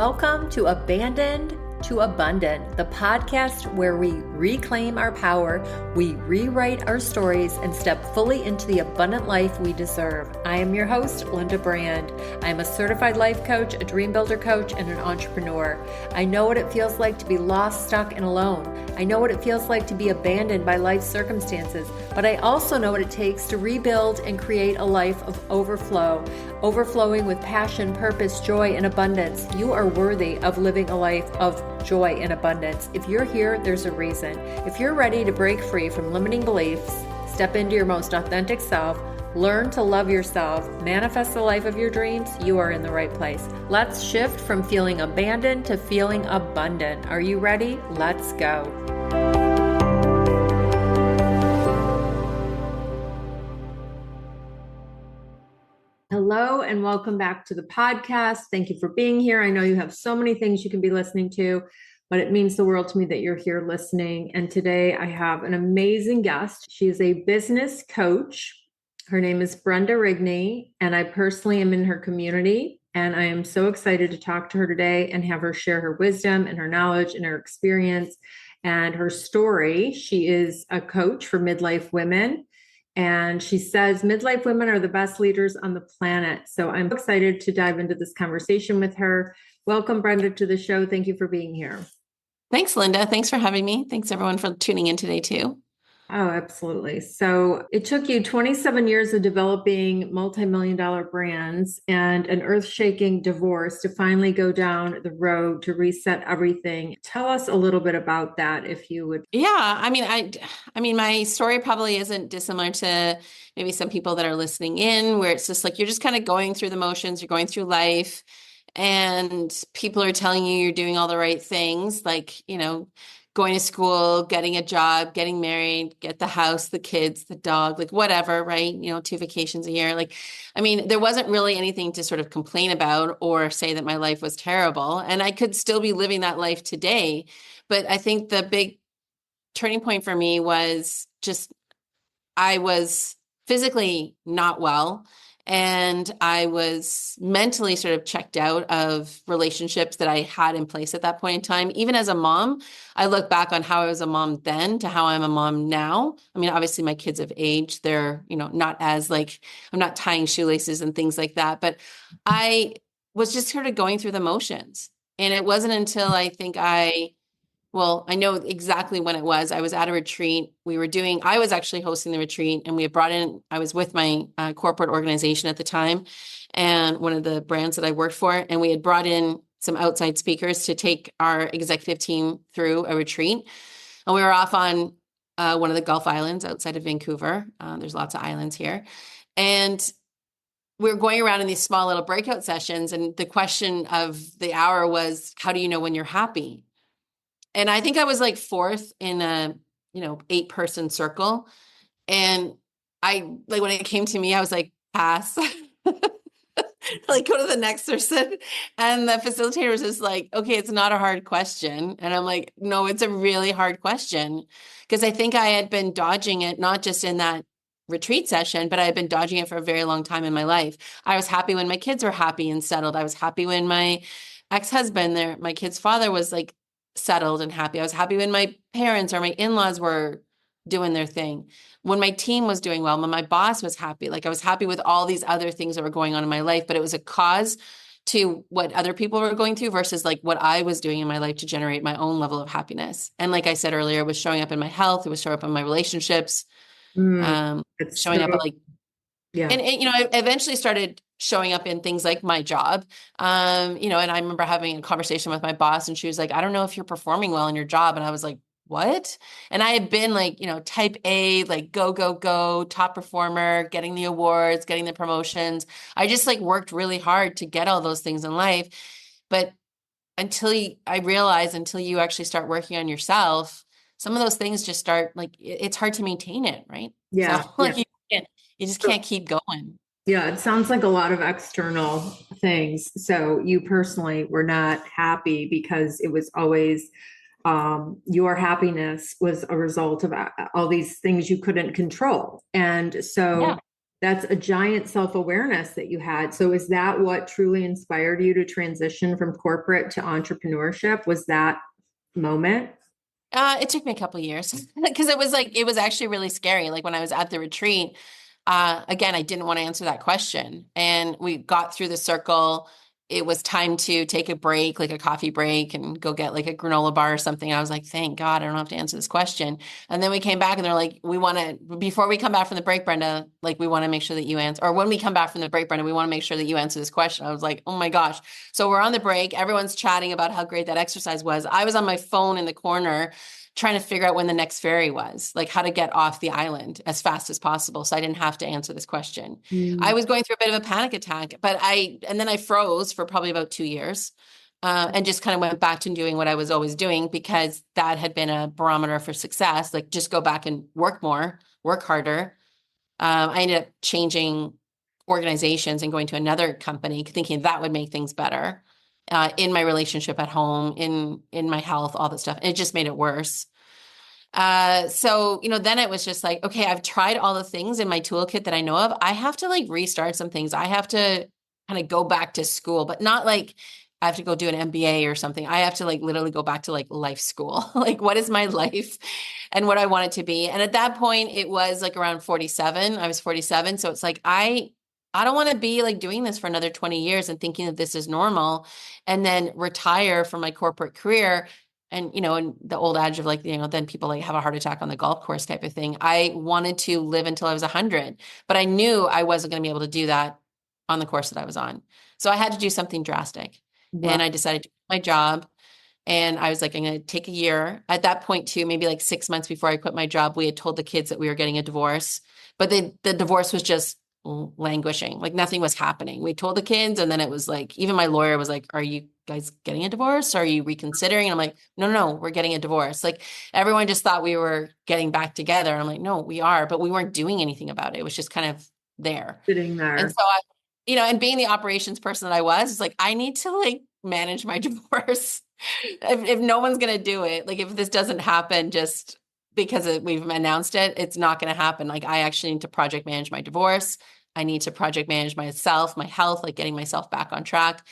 Welcome to Abandoned to Abundant, the podcast where we reclaim our power, we rewrite our stories, and step fully into the abundant life we deserve. I am your host, Linda Brand. I am a certified life coach, a dream builder coach, and an entrepreneur. I know what it feels like to be lost, stuck, and alone. I know what it feels like to be abandoned by life's circumstances, but I also know what it takes to rebuild and create a life of overflowing with passion, purpose, joy, and abundance. You are worthy of living a life of joy and abundance. If you're here, there's a reason. If you're ready to break free from limiting beliefs, step into your most authentic self, learn to love yourself, manifest the life of your dreams, you are in the right place. Let's shift from feeling abandoned to feeling abundant. Are you ready? Let's go. Hello and welcome back to the podcast. Thank you for being here. I know you have so many things you can be listening to, but it means the world to me that you're here listening. And today I have an amazing guest. She is a business coach. Her name is Brenda Rigney, and I personally am in her community. And I am so excited to talk to her today and have her share her wisdom and her knowledge and her experience and her story. She is a coach for midlife women. And she says midlife women are the best leaders on the planet. So I'm excited to dive into this conversation with her. Welcome, Brenda, to the show. Thank you for being here. Thanks, Linda. Thanks for having me. Thanks, everyone, for tuning in today, too. Oh, absolutely. So it took you 27 years of developing multi-million-dollar brands and an earth-shaking divorce to finally go down the road to reset everything. Tell us a little bit about that, if you would. Yeah, I mean, my story probably isn't dissimilar to maybe some people that are listening in, where it's just like you're just kind of going through the motions, you're going through life, and people are telling you you're doing all the right things, like, going to school, getting a job, getting married, get the house, the kids, the dog, like whatever, right? 2 vacations a year. There wasn't really anything to sort of complain about or say that my life was terrible. And I could still be living that life today. But I think the big turning point for me was just, I was physically not well. And I was mentally sort of checked out of relationships that I had in place at that point in time. Even as a mom, I look back on how I was a mom then to how I'm a mom now. I mean, obviously my kids have aged. They're, not as I'm not tying shoelaces and things like that. But I was just sort of going through the motions. And it wasn't until I know exactly when it was. I was at a retreat. I was actually hosting the retreat, and I was with my corporate organization at the time and one of the brands that I worked for. And we had brought in some outside speakers to take our executive team through a retreat. And we were off on one of the Gulf Islands outside of Vancouver. There's lots of islands here. And we were going around in these small little breakout sessions. And the question of the hour was, how do you know when you're happy? And I think I was like fourth in a, 8-person circle. And when it came to me, I was like, pass, go to the next person. And the facilitator was just like, okay, it's not a hard question. And I'm like, no, it's a really hard question. Because I think I had been dodging it, not just in that retreat session, but I had been dodging it for a very long time in my life. I was happy when my kids were happy and settled. I was happy when my ex-husband, my kid's father, was settled and happy. I was happy when my parents or my in-laws were doing their thing, when my team was doing well, when my boss was happy. I was happy with all these other things that were going on in my life, but it was a cause to what other people were going through versus what I was doing in my life to generate my own level of happiness. And like I said earlier, it was showing up in my health. It was showing up in my relationships, showing up and I eventually started showing up in things like my job. And I remember having a conversation with my boss, and she was like, I don't know if you're performing well in your job. And I was like, what? And I had been type A, go, go, go, top performer, getting the awards, getting the promotions. I just worked really hard to get all those things in life. But until you actually start working on yourself, some of those things just start it's hard to maintain it. Right. Yeah. So you just can't keep going. Yeah, it sounds like a lot of external things. So you personally were not happy because it was always your happiness was a result of all these things you couldn't control. And so That's a giant self-awareness that you had. So is that what truly inspired you to transition from corporate to entrepreneurship? Was that moment? It took me a couple of years because it was actually really scary. Like when I was at the retreat, again, I didn't want to answer that question. And we got through the circle. It was time to take a break, like a coffee break, and go get like a granola bar or something. And I was like, thank God I don't have to answer this question. And then we came back and they're like, we want to, before we come back from the break, Brenda, like we want to make sure that you answer, or when we come back from the break, Brenda, we want to make sure that you answer this question. I was like, oh my gosh. So we're on the break. Everyone's chatting about how great that exercise was. I was on my phone in the corner trying to figure out when the next ferry was, like how to get off the island as fast as possible. So I didn't have to answer this question. I Mm. was going through a bit of a panic attack, and then I froze for probably about 2 years. And just kind of went back to doing what I was always doing because that had been a barometer for success. Like just go back and work more, work harder. I ended up changing organizations and going to another company, thinking that would make things better in my relationship at home, in my health, all that stuff. And it just made it worse. So, then it was just like, okay, I've tried all the things in my toolkit that I know of. I have to like restart some things. I have to kind of go back to school, but not like I have to go do an MBA or something. I have to like literally go back to like life school. Like, what is my life and what I want it to be? And at that point, it was like around 47. I was 47. So it's like, I don't want to be like doing this for another 20 years and thinking that this is normal and then retire from my corporate career. And the old adage of like, then people like have a heart attack on the golf course type of thing. I wanted to live until I was 100, but I knew I wasn't going to be able to do that on the course that I was on. So I had to do something drastic. Wow. And I decided to quit my job. And I was like, I'm going to take a year. At that point, too, maybe like 6 months before I quit my job, we had told the kids that we were getting a divorce, but the divorce was just languishing. Like nothing was happening. We told the kids, and then it was like, even my lawyer was like, are you guys getting a divorce? Are you reconsidering? And I'm like, no, we're getting a divorce. Like everyone just thought we were getting back together. And I'm like, no, we are, but we weren't doing anything about it. It was just kind of there. Sitting And there. so and being the operations person that I was, it's like, I need to like manage my divorce. If no one's going to do it, like if this doesn't happen, just because we've announced it, it's not going to happen. Like I actually need to project manage my divorce. I need to project manage myself, my health, like getting myself back on track.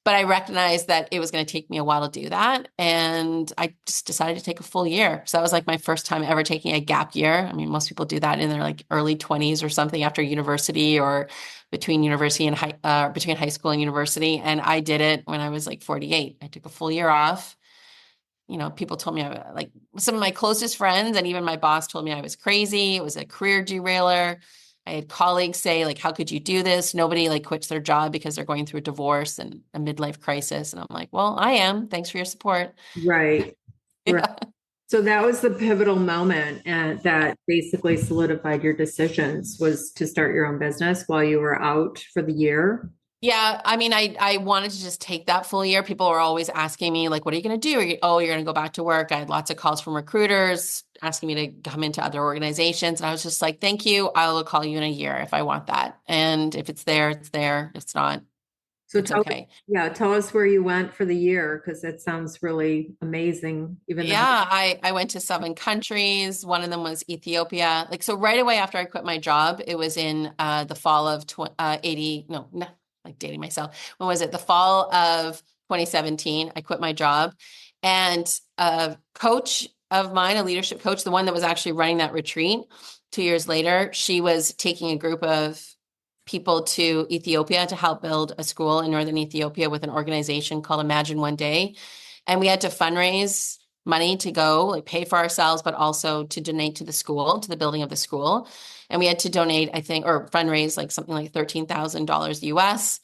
But I recognized that it was going to take me a while to do that. And I just decided to take a full year. So that was like my first time ever taking a gap year. I mean, most people do that in their like early 20s or something after university or between university and between high school and university. And I did it when I was like 48. I took a full year off. People told me like some of my closest friends and even my boss told me I was crazy. It was a career derailer. I had colleagues say like, how could you do this? Nobody like quits their job because they're going through a divorce and a midlife crisis. And I'm like, well, I am. Thanks for your support. Right. Right. Yeah. So that was the pivotal moment and that basically solidified your decisions was to start your own business while you were out for the year. Yeah. I mean, I wanted to just take that full year. People were always asking me like, what are you going to do? You're going to go back to work. I had lots of calls from recruiters asking me to come into other organizations. And I was just like, thank you. I will call you in a year if I want that. And if it's there, it's there. If it's not, So it's okay. tell us where you went for the year because it sounds really amazing. Even though, Yeah, I went to 7 countries. One of them was Ethiopia. Like, so right away after I quit my job, it was in the fall of 80, no, like dating myself. When was it? The fall of 2017, I quit my job. And a coach of mine, a leadership coach, the one that was actually running that retreat 2 years later, she was taking a group of people to Ethiopia to help build a school in northern Ethiopia with an organization called Imagine One Day. And we had to fundraise money to go, like pay for ourselves, but also to donate to the school, to the building of the school. And we had to donate, I think, or fundraise like something like $13,000 US.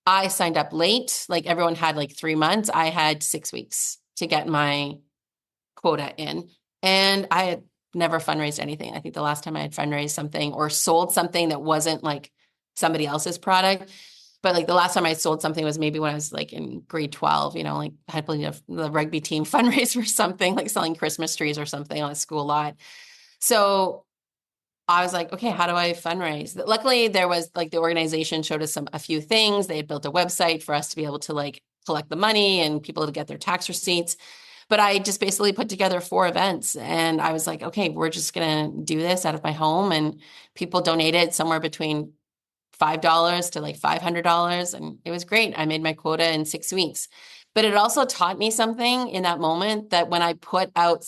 I signed up late. Like everyone had like 3 months. I had 6 weeks to get my quota in. And I had never fundraised anything. I think the last time I had fundraised something or sold something that wasn't like somebody else's product. But like the last time I sold something was maybe when I was like in grade 12, like I had the rugby team fundraise for something like selling Christmas trees or something on a school lot. So I was like, okay, how do I fundraise? Luckily there was like the organization showed us a few things. They had built a website for us to be able to like collect the money and people to get their tax receipts. But I just basically put together 4 events and I was like, okay, we're just going to do this out of my home. And people donated somewhere between $5 to like $500. And it was great. I made my quota in 6 weeks. But it also taught me something in that moment, that when I put out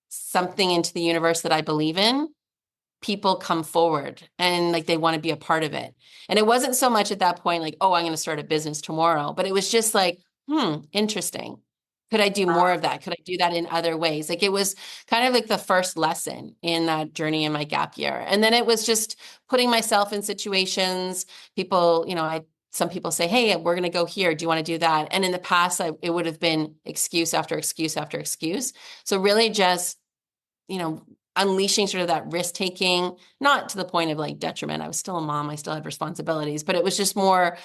something into the universe that I believe in, people come forward and like they want to be a part of it. And it wasn't so much at that point like, oh, I'm going to start a business tomorrow, but it was just like, interesting. Could I do more of that? Could I do that in other ways? Like it was kind of like the first lesson in that journey in my gap year. And then it was just putting myself in situations. People, some people say, hey, we're going to go here. Do you want to do that? And in the past, it would have been excuse after excuse after excuse. So really just, unleashing sort of that risk taking, not to the point of like detriment. I was still a mom. I still had responsibilities, but it was just more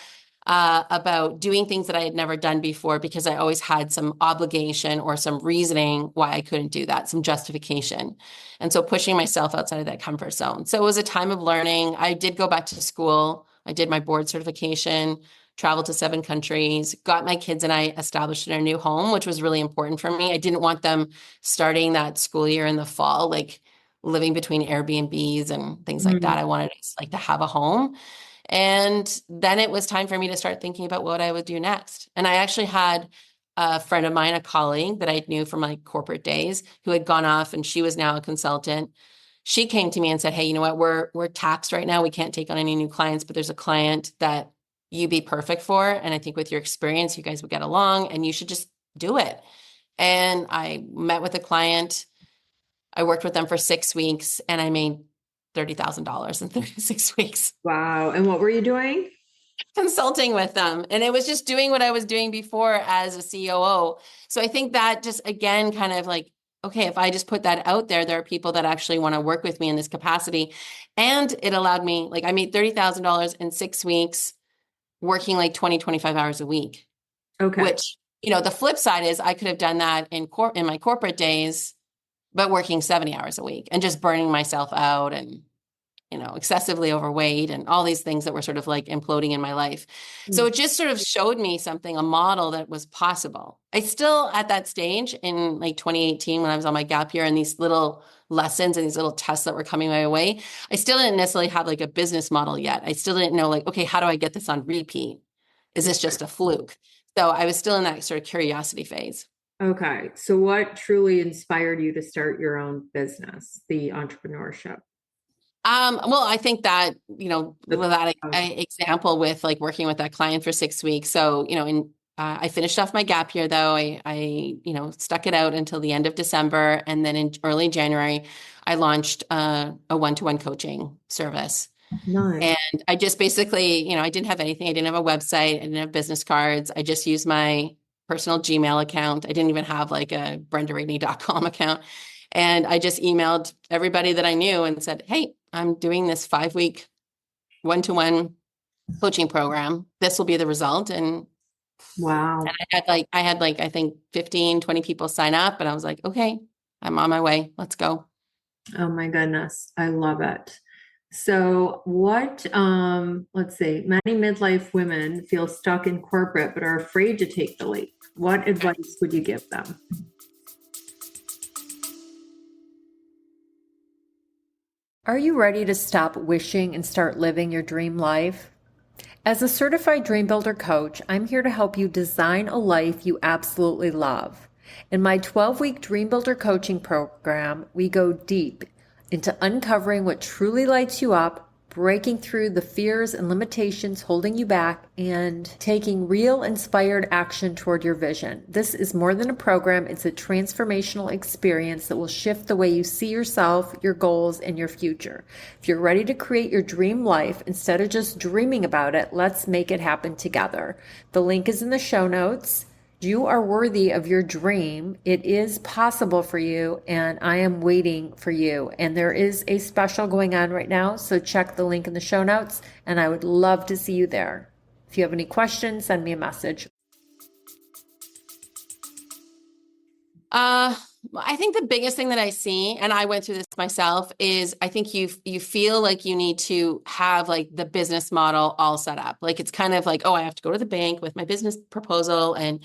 about doing things that I had never done before because I always had some obligation or some reasoning why I couldn't do that, some justification. And so pushing myself outside of that comfort zone. So it was a time of learning. I did go back to school. I did my board certification, traveled to 7 countries, got my kids and I established in our new home, which was really important for me. I didn't want them starting that school year in the fall, like living between Airbnbs and things like that. I wanted like to have a home. And then it was time for me to start thinking about what I would do next. And I actually had a friend of mine, a colleague that I knew from my corporate days, who had gone off and she was now a consultant. She came to me and said, hey, you know what, we're taxed right now. We can't take on any new clients, but there's a client that you'd be perfect for. And I think with your experience, you guys would get along and you should just do it. And I met with a client. I worked with them for 6 weeks and I made $30,000 in 36 weeks. Wow. And what were you doing? Consulting with them. And it was just doing what I was doing before as a COO. So I think that just, again, kind of like, okay, if I just put that out there, there are people that actually want to work with me in this capacity. And it allowed me, like I made $30,000 in 6 weeks, working like 20, 25 hours a week. Okay. Which, the flip side is I could have done that in my corporate days, but working 70 hours a week and just burning myself out and, excessively overweight and all these things that were sort of like imploding in my life. So it just sort of showed me something, a model that was possible. I still at that stage in like 2018, when I was on my gap year and these little lessons and these little tests that were coming my way, I still didn't necessarily have like a business model yet. I still didn't know like, okay, how do I get this on repeat? Is this just a fluke? So I was still in that sort of curiosity phase. Okay. So what truly inspired you to start your own business, the entrepreneurship? Well, I think that, that example with like working with that client for 6 weeks. So, I finished off my gap year though. I stuck it out until the end of December. And then in early January, I launched a one-to-one coaching service. Nice. And I just basically, I didn't have anything. I didn't have a website. I didn't have business cards. I just used my personal Gmail account. I didn't even have like a BrendaRigney.com account. And I just emailed everybody that I knew and said, hey, I'm doing this 5-week one-to-one coaching program. This will be the result. And wow. And I had like, I think 15, 20 people sign up and I was like, okay, I'm on my way. Let's go. Oh my goodness. I love it. So what, let's see, many midlife women feel stuck in corporate, but are afraid to take the leap. What advice would you give them? Are you ready to stop wishing and start living your dream life? As a certified dream builder coach, I'm here to help you design a life you absolutely love. In my 12-week Dream Builder coaching program, we go deep into uncovering what truly lights you up, breaking through the fears and limitations holding you back, and taking real inspired action toward your vision. This is more than a program, it's a transformational experience that will shift the way you see yourself, your goals, and your future. If you're ready to create your dream life instead of just dreaming about it, let's make it happen together. The link is in the show notes. You are worthy of your dream. It is possible for you, and I am waiting for you. And there is a special going on right now, so check the link in the show notes, and I would love to see you there. If you have any questions, send me a message. Uh, I think the biggest thing that I see, and I went through this myself, is I think you feel like you need to have like the business model all set up. Like it's kind of like, oh, I have to go to the bank with my business proposal and,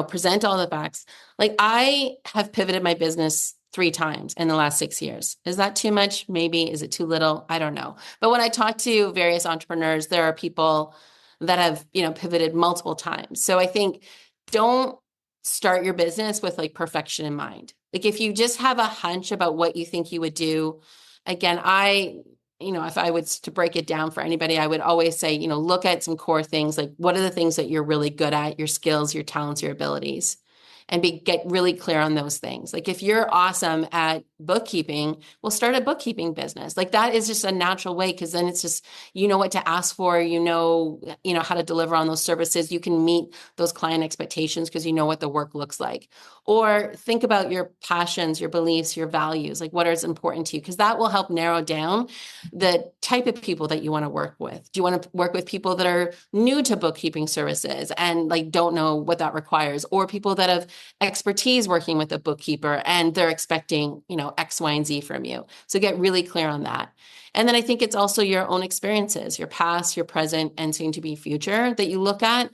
present all the facts. Like I have pivoted my business 3 times in the last 6 years. Is that too much? Maybe. Is it too little? I don't know. But when I talk to various entrepreneurs, there are people that have, pivoted multiple times. So I think don't start your business with like perfection in mind. Like if you just have a hunch about what you think you would do, again, if I was to break it down for anybody, I would always say, look at some core things. Like what are the things that you're really good at, your skills, your talents, your abilities, and get really clear on those things. Like if you're awesome at bookkeeping, we'll start a bookkeeping business. Like that is just a natural way, because then it's just, what to ask for, how to deliver on those services. You can meet those client expectations because you know what the work looks like. Or think about your passions, your beliefs, your values, like what is important to you, because that will help narrow down the type of people that you want to work with. Do you want to work with people that are new to bookkeeping services and like don't know what that requires, or people that have expertise working with a bookkeeper and they're expecting, X, Y, and Z from you? So get really clear on that. And then I think it's also your own experiences, your past, your present, and soon to be future that you look at.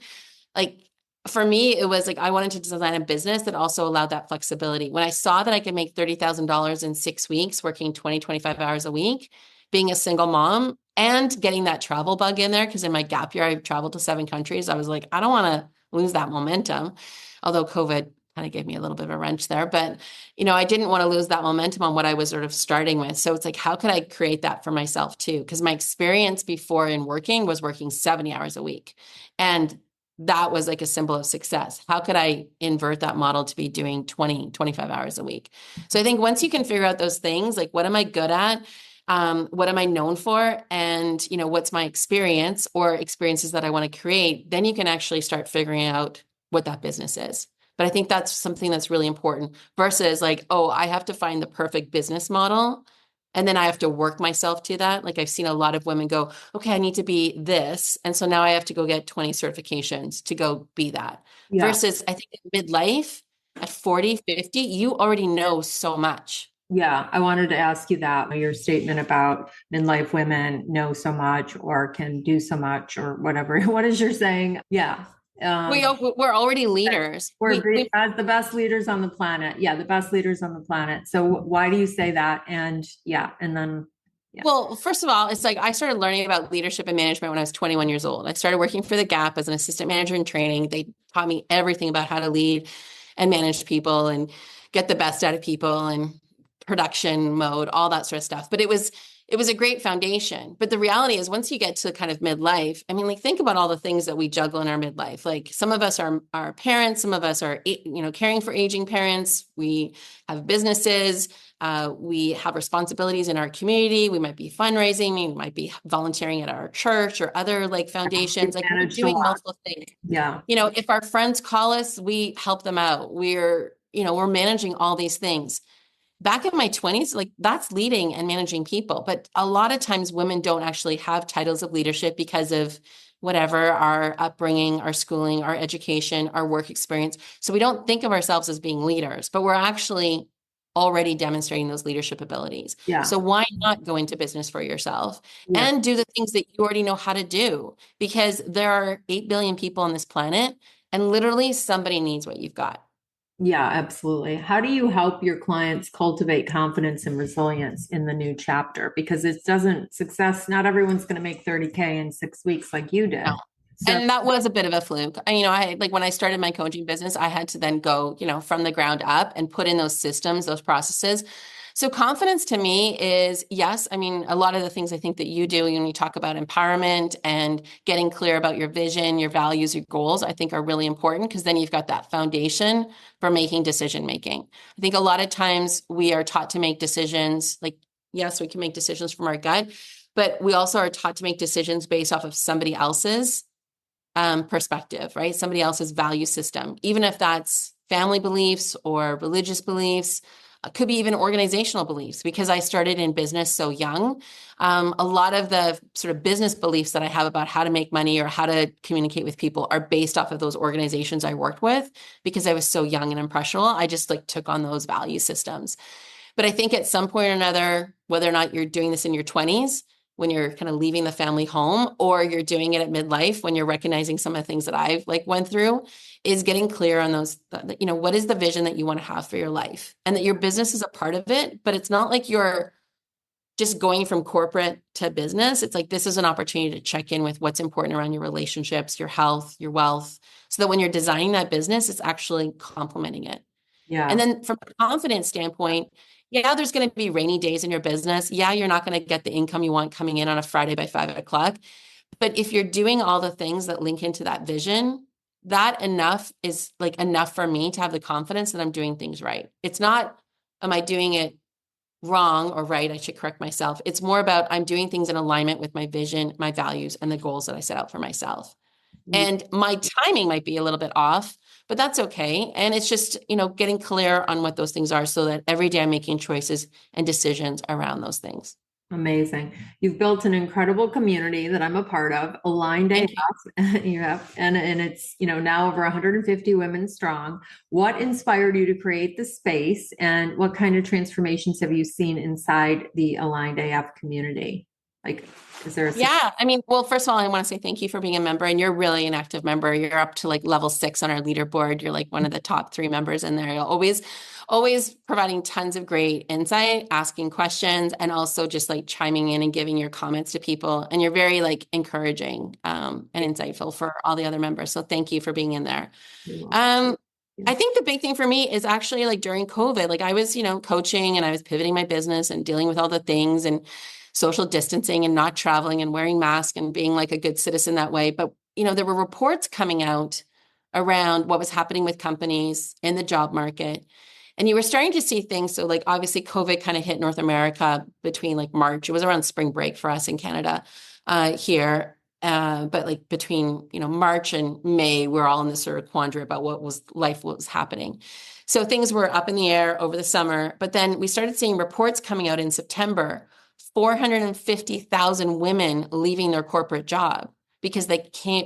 Like for me, it was like I wanted to design a business that also allowed that flexibility. When I saw that I could make $30,000 in 6 weeks, working 20, 25 hours a week, being a single mom and getting that travel bug in there, because in my gap year, I traveled to 7 countries. I was like, I don't want to lose that momentum. Although COVID kind of gave me a little bit of a wrench there, but I didn't want to lose that momentum on what I was sort of starting with. So it's like, how could I create that for myself too? Because my experience before in working was working 70 hours a week. And that was like a symbol of success. How could I invert that model to be doing 20, 25 hours a week? So I think once you can figure out those things, like what am I good at? What am I known for? And, what's my experience or experiences that I want to create? Then you can actually start figuring out what that business is. But I think that's something that's really important versus like, oh, I have to find the perfect business model and then I have to work myself to that. Like I've seen a lot of women go, okay, I need to be this. And so now I have to go get 20 certifications to go be that. Yeah. Versus I think in midlife at 40, 50, you already know so much. Yeah, I wanted to ask you that. Your statement about midlife women know so much or can do so much or whatever. What is your saying? Yeah. We're already leaders. We're as the best leaders on the planet. Yeah, the best leaders on the planet. So why do you say that? And yeah, and then yeah. Well, first of all, it's like I started learning about leadership and management when I was 21 years old. I started working for the Gap as an assistant manager in training. They taught me everything about how to lead and manage people and get the best out of people and production mode, all that sort of stuff. But it was a great foundation. But the reality is once you get to kind of midlife, I mean, like think about all the things that we juggle in our midlife. Like some of us are parents, some of us are, caring for aging parents. We have businesses. We have responsibilities in our community. We might be fundraising. We might be volunteering at our church or other like foundations. Like we're doing multiple things. Yeah. If our friends call us, we help them out. We're managing all these things. Back in my 20s, like that's leading and managing people. But a lot of times women don't actually have titles of leadership because of whatever, our upbringing, our schooling, our education, our work experience. So we don't think of ourselves as being leaders, but we're actually already demonstrating those leadership abilities. Yeah. So why not go into business for yourself and do the things that you already know how to do? Because there are 8 billion people on this planet and literally somebody needs what you've got. Yeah, absolutely. How do you help your clients cultivate confidence and resilience in the new chapter? Because not everyone's going to make 30K in 6 weeks like you did. No. So, and that was a bit of a fluke. I like when I started my coaching business, I had to then go, from the ground up and put in those systems, those processes. So confidence to me is, yes, I mean, a lot of the things I think that you do when you talk about empowerment and getting clear about your vision, your values, your goals, I think are really important because then you've got that foundation for making decision making. I think a lot of times we are taught to make decisions like, yes, we can make decisions from our gut, but we also are taught to make decisions based off of somebody else's perspective, right? Somebody else's value system, even if that's family beliefs or religious beliefs. Could be even organizational beliefs because I started in business so young. A lot of the sort of business beliefs that I have about how to make money or how to communicate with people are based off of those organizations I worked with because I was so young and impressionable. I just like took on those value systems. But I think at some point or another, whether or not you're doing this in your 20s, when you're kind of leaving the family home, or you're doing it at midlife, when you're recognizing some of the things that I've like went through, is getting clear on those, what is the vision that you want to have for your life, and that your business is a part of it, but it's not like you're just going from corporate to business. It's like, this is an opportunity to check in with what's important around your relationships, your health, your wealth, so that when you're designing that business, it's actually complementing it. And Yeah. then from a confidence standpoint, yeah, there's going to be rainy days in your business. Yeah, you're not going to get the income you want coming in on a Friday by 5 o'clock. But if you're doing all the things that link into that vision, that enough is like enough for me to have the confidence that I'm doing things right. It's not, am I doing it wrong or right? I should correct myself. It's more about I'm doing things in alignment with my vision, my values, and the goals that I set out for myself. And my timing might be a little bit off, but that's okay. And it's just, getting clear on what those things are so that every day I'm making choices and decisions around those things. Amazing. You've built an incredible community that I'm a part of, Aligned Thank you. AF. Yep. And it's, now over 150 women strong. What inspired you to create the space, and what kind of transformations have you seen inside the Aligned AF community? Like, is there a Yeah. I mean, well, first of all, I want to say thank you for being a member, and you're really an active member. You're up to like level 6 on our leaderboard. You're like one of the top 3 members in there. You're always providing tons of great insight, asking questions, and also just like chiming in and giving your comments to people. And you're very like encouraging, and insightful for all the other members. So thank you for being in there. Um, I think the big thing for me is actually like during COVID, like I was, coaching, and I was pivoting my business and dealing with all the things and social distancing and not traveling and wearing masks and being like a good citizen that way. But, there were reports coming out around what was happening with companies in the job market. And you were starting to see things. So like obviously COVID kind of hit North America between like March. It was around spring break for us in Canada here. But like between, March and May, we're all in this sort of quandary about what was happening. So things were up in the air over the summer, but then we started seeing reports coming out in September, 450,000 women leaving their corporate job because they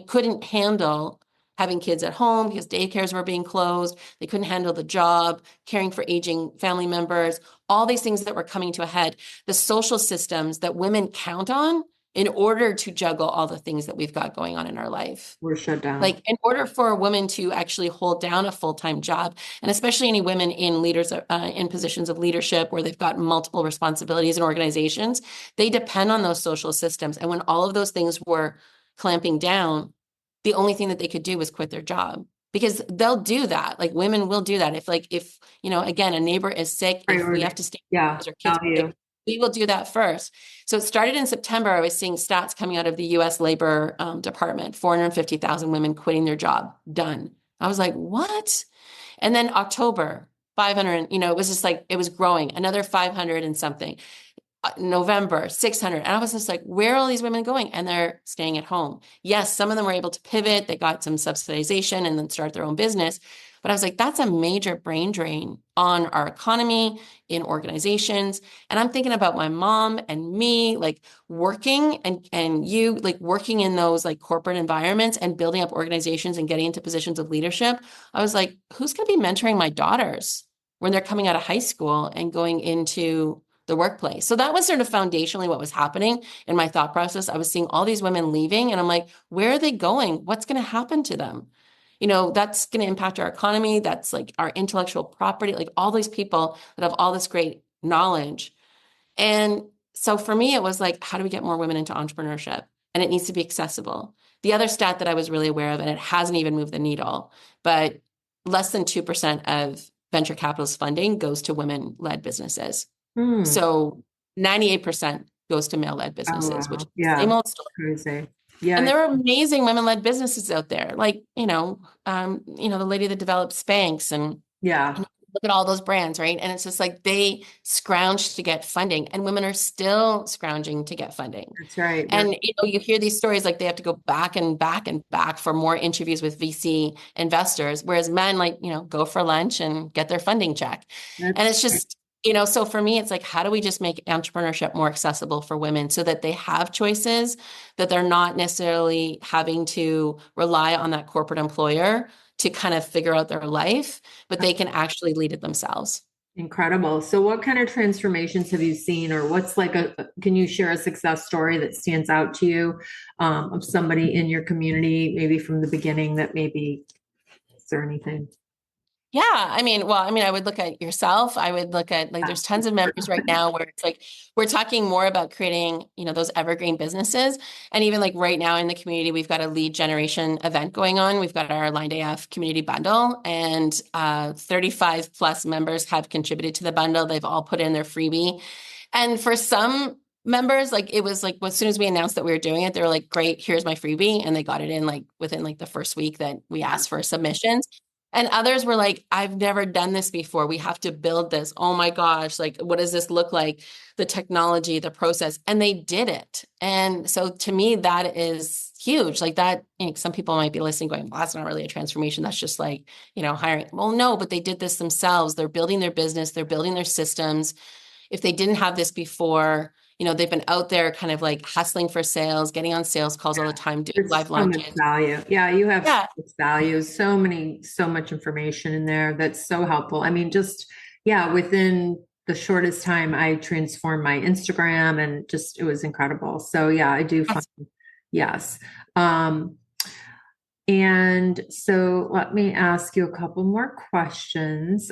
couldn't handle having kids at home because daycares were being closed. They couldn't handle the job, caring for aging family members, all these things that were coming to a head. The social systems that women count on in order to juggle all the things that we've got going on in our life. We're shut down. Like in order for a woman to actually hold down a full-time job, and especially any women in in positions of leadership where they've got multiple responsibilities in organizations, they depend on those social systems. And when all of those things were clamping down, the only thing that they could do was quit their job, because they'll do that. Like women will do that. If again, a neighbor is sick, if we have to stay because our kids are sick, we will do that first. So it started in September. I was seeing stats coming out of the U.S. Labor Department, 450,000 women quitting their job, done. I was like, what? And then October, 500, it was just like, it was growing, another 500 and something. November, 600. And I was just like, where are all these women going? And they're staying at home. Yes, some of them were able to pivot. They got some subsidization and then start their own business. But I was like, that's a major brain drain on our economy, in organizations. And I'm thinking about my mom and me, like working and you like working in those like corporate environments and building up organizations and getting into positions of leadership. I was like, who's going to be mentoring my daughters when they're coming out of high school and going into the workplace? So that was sort of foundationally what was happening in my thought process. I was seeing all these women leaving, and I'm like, where are they going? What's going to happen to them? That's going to impact our economy. That's like our intellectual property, like all these people that have all this great knowledge. And so for me, it was like, how do we get more women into entrepreneurship? And it needs to be accessible. The other stat that I was really aware of, and it hasn't even moved the needle, but less than 2% of venture capitalist funding goes to women-led businesses. So 98% goes to male-led businesses, which is the same old story. Crazy. Yeah. And there are amazing women-led businesses out there, like, the lady that developed Spanx and look at all those brands, right? And it's just like they scrounged to get funding, and women are still scrounging to get funding. That's right. And you hear these stories like they have to go back and back and back for more interviews with VC investors, whereas men like, go for lunch and get their funding check. And it's just, So for me, it's like, how do we just make entrepreneurship more accessible for women so that they have choices, that they're not necessarily having to rely on that corporate employer to kind of figure out their life, but they can actually lead it themselves. Incredible. So what kind of transformations have you seen, or what's like can you share a success story that stands out to you, of somebody in your community, maybe from the beginning that maybe, is there anything? Yeah, I would look at yourself. I would look at like there's tons of members right now where it's like we're talking more about creating, those evergreen businesses. And even like right now in the community, we've got a lead generation event going on. We've got our Aligned AF community bundle, and 35 plus members have contributed to the bundle. They've all put in their freebie. And for some members, like it was like as soon as we announced that we were doing it, they were like, great, here's my freebie. And they got it in like within like the first week that we asked for submissions. And others were like, I've never done this before. We have to build this. Oh my gosh, like, what does this look like? The technology, the process. And they did it. And so to me, that is huge. Like that, some people might be listening going, well, that's not really a transformation. That's just like, hiring. Well, no, but they did this themselves. They're building their business. They're building their systems. If they didn't have this before, they've been out there kind of like hustling for sales, getting on sales calls all the time, doing There's live so much launches. value. Yeah, you have so Yeah. much value, so much information in there that's so helpful. I mean, just, yeah, within the shortest time, I transformed my Instagram and just, it was incredible. So yeah, I do find, yes. Um, and so let me ask you a couple more questions.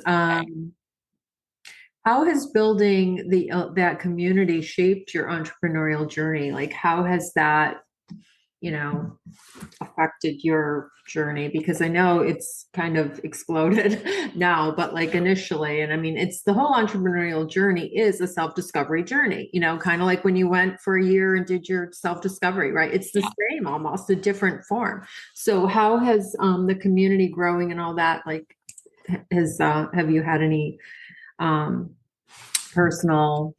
How has building that community shaped your entrepreneurial journey? Like, how has that, you know, affected your journey? Because I know it's kind of exploded now, but like initially, and I mean, it's the whole entrepreneurial journey is a self-discovery journey, kind of like when you went for a year and did your self-discovery, right? It's the same, almost a different form. So how has the community growing and all that, like, have you had any personal,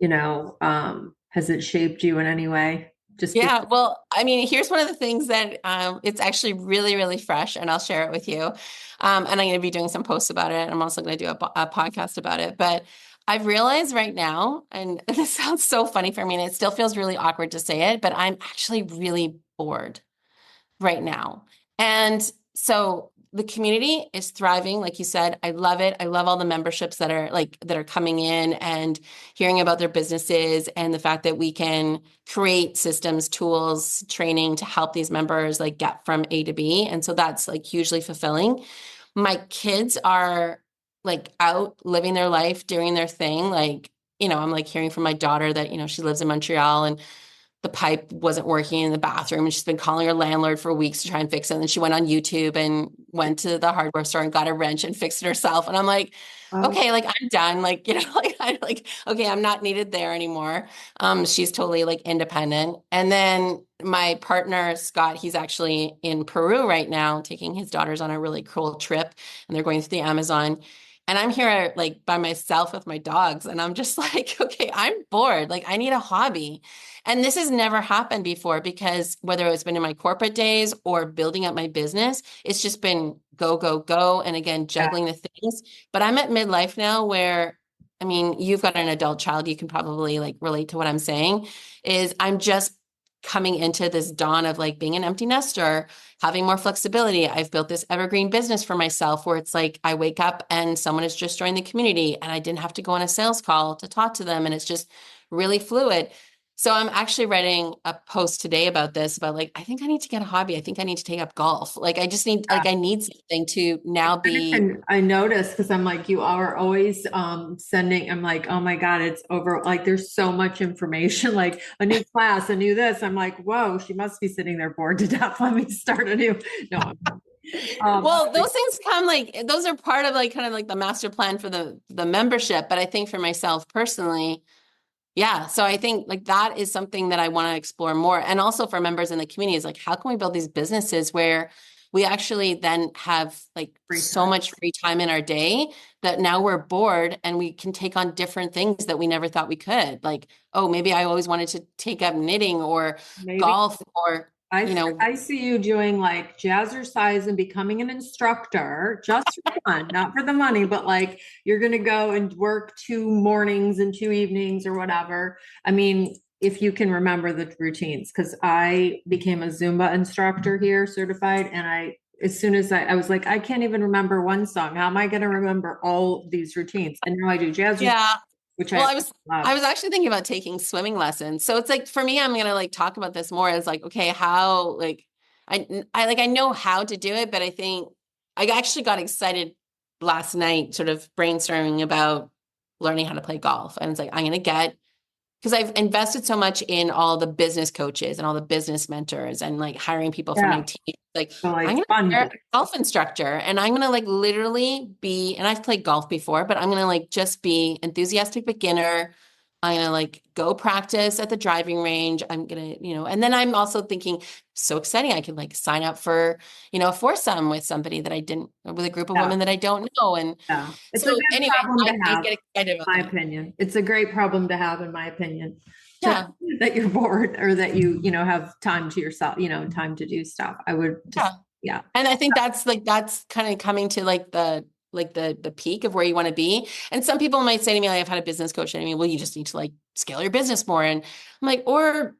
has it shaped you in any way? Yeah, well, here's one of the things that it's actually really, really fresh, and I'll share it with you. And I'm going to be doing some posts about it. I'm also going to do a podcast about it. But I've realized right now, and this sounds so funny for me, and it still feels really awkward to say it, but I'm actually really bored right now. And so the community is thriving. Like you said, I love it. I love all the memberships that are coming in and hearing about their businesses, and the fact that we can create systems, tools, training to help these members like get from A to B. And so that's like hugely fulfilling. My kids are like out living their life, doing their thing. Like, I'm like hearing from my daughter that, she lives in Montreal, and the pipe wasn't working in the bathroom, and she's been calling her landlord for weeks to try and fix it. And then she went on YouTube and went to the hardware store and got a wrench and fixed it herself. And I'm like, okay, like I'm done. Like, okay, I'm not needed there anymore. She's totally like independent. And then my partner, Scott, he's actually in Peru right now, taking his daughters on a really cool trip, and they're going through the Amazon. And I'm here like by myself with my dogs. And I'm just like, okay, I'm bored. Like I need a hobby. And this has never happened before, because whether it's been in my corporate days or building up my business, it's just been go, go, go. And again, juggling the things. But I'm at midlife now where, you've got an adult child, you can probably like relate to what I'm saying, is I'm just coming into this dawn of like being an empty nester, having more flexibility. I've built this evergreen business for myself where it's like I wake up and someone has just joined the community and I didn't have to go on a sales call to talk to them. And it's just really fluid. So I'm actually writing a post today about this, about like, I think I need to get a hobby. I think I need to take up golf. Like I just need, like, I need something to now be. And I noticed, because I'm like, you are always sending, I'm like, oh my God, it's over. Like there's so much information, like a new class, a new this. I'm like, whoa, she must be sitting there bored to death. Let me start a new. No. Well, those things come like, those are part of like kind of like the master plan for the membership. But I think for myself personally, yeah. So I think like that is something that I want to explore more. And also for members in the community is like, how can we build these businesses where we actually then have like so much free time in our day that now we're bored and we can take on different things that we never thought we could. Like, oh, maybe I always wanted to take up knitting or golf or you know, I see you doing like jazzercise and becoming an instructor just for fun, not for the money, but like you're going to go and work 2 mornings and 2 evenings or whatever. I mean, if you can remember the routines, because I became a Zumba instructor here, certified, and as soon as I was like, I can't even remember one song. How am I going to remember all these routines? And now I do jazzercise, yeah. which Well, I I love. was actually thinking about taking swimming lessons. So it's like for me, I'm gonna like talk about this more as like, okay, how like I know how to do it, but I think I actually got excited last night, sort of brainstorming about learning how to play golf. And it's like I'm gonna get because I've invested so much in all the business coaches and all the business mentors and like hiring people for my Yeah. team. Like So I'm like gonna fun. hire a golf instructor and I'm gonna like literally be, and I've played golf before, but I'm gonna like just be enthusiastic beginner. I'm gonna like go practice at the driving range. I'm gonna, and then I'm also thinking, so exciting. I could like sign up for, a foursome with somebody that I didn't, with a group of Yeah. women that I don't know. And Yeah. It's a so good anyway, problem to I have, get excited about my that. opinion. It's a great problem to have, in my opinion, to Yeah. that you're bored or that you have time to yourself, time to do stuff. I would just, Yeah. yeah. And I think that's kind of coming to like the peak of where you want to be. And some people might say to me, like, I've had a business coach and I mean, well, you just need to like scale your business more. And I'm like, or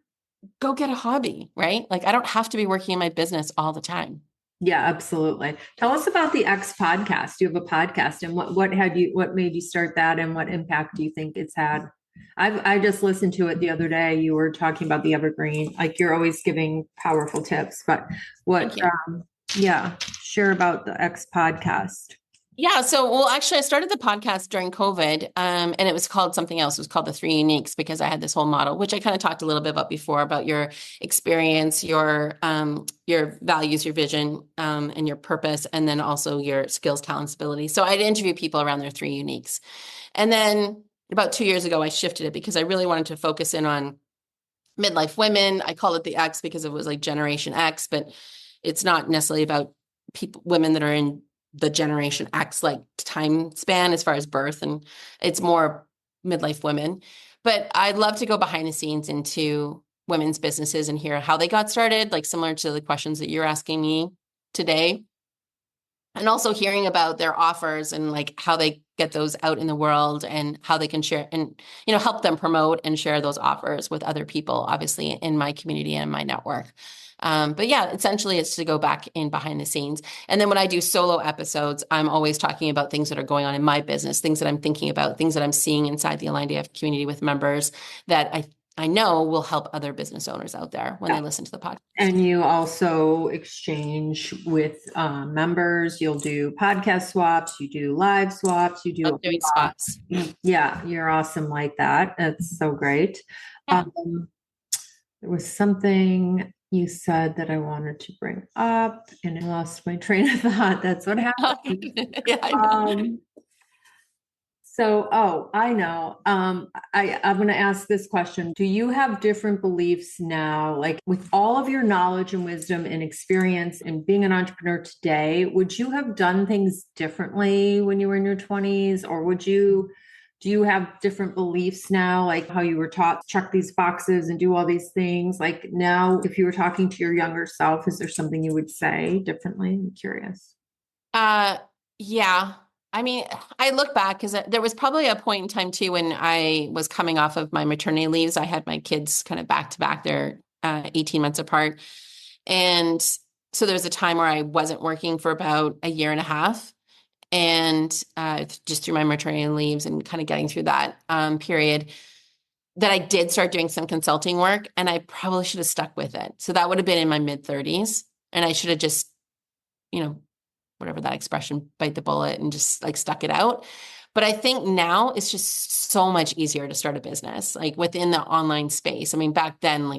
go get a hobby, right? Like I don't have to be working in my business all the time. Yeah, absolutely. Tell us about the X podcast. You have a podcast, and what made you start that, and what impact do you think it's had? I just listened to it the other day. You were talking about the evergreen, like you're always giving powerful tips, but Thank what you. yeah, share about the X podcast. Yeah. So, well, actually, I started the podcast during COVID, and it was called something else. It was called The Three Uniques because I had this whole model, which I kind of talked a little bit about before, about your experience, your values, your vision, and your purpose, and then also your skills, talents, abilities. So I'd interview people around their three uniques. And then about 2 years ago, I shifted it because I really wanted to focus in on midlife women. I call it the X because it was like Generation X, but it's not necessarily about women that are in the Generation X like time span as far as birth, and it's more midlife women. But I'd love to go behind the scenes into women's businesses and hear how they got started, like similar to the questions that you're asking me today. And also hearing about their offers and like how they get those out in the world and how they can share and help them promote and share those offers with other people, obviously in my community and my network. But yeah, essentially it's to go back in behind the scenes. And then when I do solo episodes, I'm always talking about things that are going on in my business, things that I'm thinking about, things that I'm seeing inside the Aligned AF community with members that I know will help other business owners out there when they listen to the podcast. And you also exchange with members. You'll do podcast swaps, you do live swaps, you do Love doing swaps. yeah, you're awesome like that. That's so great. Yeah. There was something you said that I wanted to bring up, and I lost my train of thought. That's what happened. Yeah, I know. I know. I'm going to ask this question. Do you have different beliefs now? Like with all of your knowledge and wisdom and experience in being an entrepreneur today, would you have done things differently when you were in your 20s? Or do you have different beliefs now? Like how you were taught, check these boxes and do all these things. Like now, if you were talking to your younger self, is there something you would say differently? I'm curious. Yeah. I mean, I look back because there was probably a point in time too when I was coming off of my maternity leaves. I had my kids kind of back to back. They're 18 months apart. And so there was a time where I wasn't working for about a year and a half. And just through my maternity leaves and kind of getting through that period, that I did start doing some consulting work and I probably should have stuck with it. So that would have been in my mid 30s. And I should have just, you know, whatever that expression, bite the bullet and just like stuck it out. But I think now it's just so much easier to start a business, like within the online space. I mean, back then,